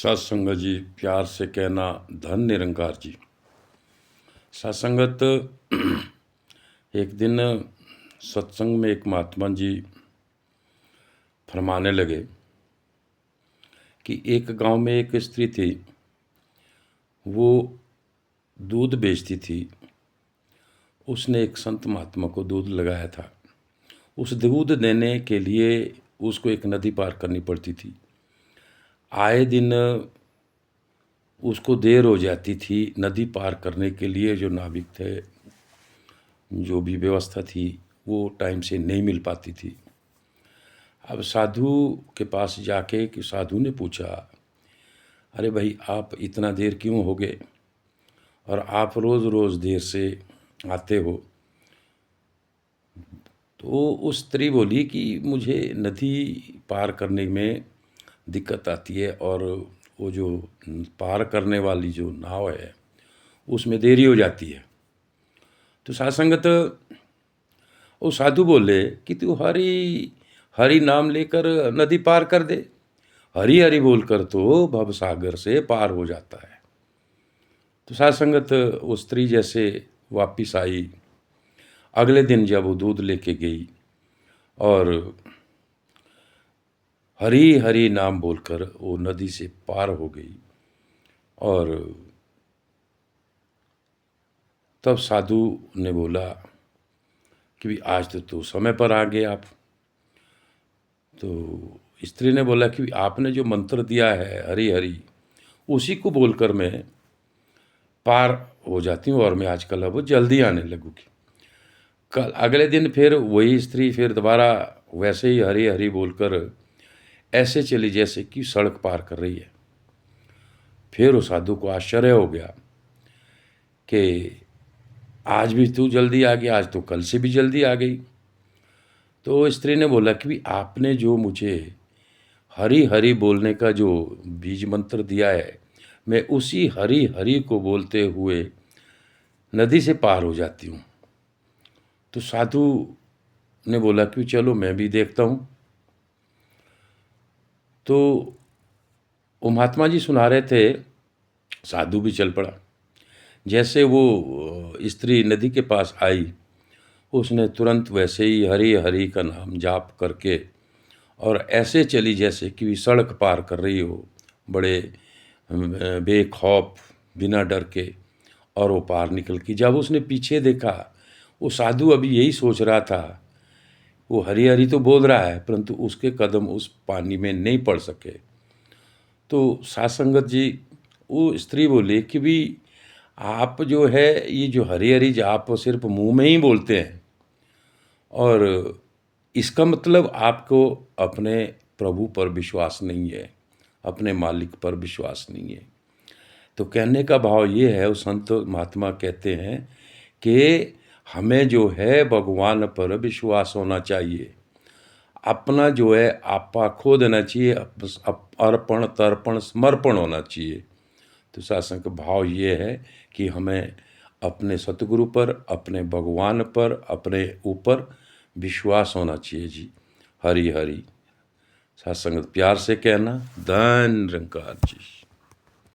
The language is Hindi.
सत्संगत जी, प्यार से कहना धन निरंकार जी। सत्संगत एक दिन सत्संग में एक महात्मा जी फरमाने लगे कि एक गांव में एक स्त्री थी, वो दूध बेचती थी। उसने एक संत महात्मा को दूध लगाया था। उस दूध देने के लिए उसको एक नदी पार करनी पड़ती थी। आए दिन उसको देर हो जाती थी नदी पार करने के लिए। जो नाविक थे, जो भी व्यवस्था थी, वो टाइम से नहीं मिल पाती थी। अब साधु के पास जाके कि साधु ने पूछा, अरे भाई, आप इतना देर क्यों हो गए और आप रोज़ रोज़ देर से आते हो? तो उस स्त्री बोली कि मुझे नदी पार करने में दिक्कत आती है और वो जो पार करने वाली जो नाव है उसमें देरी हो जाती है। तो साधुसंगत वो साधु बोले कि तू हरि हरि नाम लेकर नदी पार कर दे। हरि हरि बोलकर तो भव सागर से पार हो जाता है। तो साधुसंगत वो स्त्री जैसे वापिस आई, अगले दिन जब वो दूध लेके गई और हरि हरि नाम बोलकर वो नदी से पार हो गई, और तब साधु ने बोला कि भी आज तो तू समय पर आ गए आप। तो स्त्री ने बोला कि आपने जो मंत्र दिया है हरि हरि, उसी को बोलकर मैं पार हो जाती हूँ और मैं आजकल अब जल्दी आने लगूँगी। कल अगले दिन फिर वही स्त्री फिर दोबारा वैसे ही हरि हरि बोलकर ऐसे चली जैसे कि सड़क पार कर रही है। फिर उस साधु को आश्चर्य हो गया कि आज भी तू जल्दी आ गई, आज तो कल से भी जल्दी आ गई। तो स्त्री ने बोला कि भी आपने जो मुझे हरि हरि बोलने का जो बीज मंत्र दिया है, मैं उसी हरि हरि को बोलते हुए नदी से पार हो जाती हूँ। तो साधु ने बोला कि चलो मैं भी देखता हूँ। तो वो महात्मा जी सुना रहे थे, साधु भी चल पड़ा। जैसे वो स्त्री नदी के पास आई, उसने तुरंत वैसे ही हरि हरि का नाम जाप करके और ऐसे चली जैसे कि सड़क पार कर रही हो, बड़े बेखौफ बिना डर के, और वो पार निकल की। जब उसने पीछे देखा, वो साधु अभी यही सोच रहा था, वो हरि हरि तो बोल रहा है परंतु उसके कदम उस पानी में नहीं पड़ सके। तो साधुसंगत जी, वो स्त्री बोली कि भी आप जो है ये जो हरि हरि आप सिर्फ मुंह में ही बोलते हैं, और इसका मतलब आपको अपने प्रभु पर विश्वास नहीं है, अपने मालिक पर विश्वास नहीं है। तो कहने का भाव ये है, उस संत महात्मा कहते हैं कि हमें जो है भगवान पर विश्वास होना चाहिए। अपना जो है आपा खो देना चाहिए, अर्पण तर्पण समर्पण होना चाहिए। तो शासन का भाव ये है कि हमें अपने सतगुरु पर, अपने भगवान पर, अपने ऊपर विश्वास होना चाहिए जी। हरि हरि। सत्संगत प्यार से कहना धन निरंकार जी।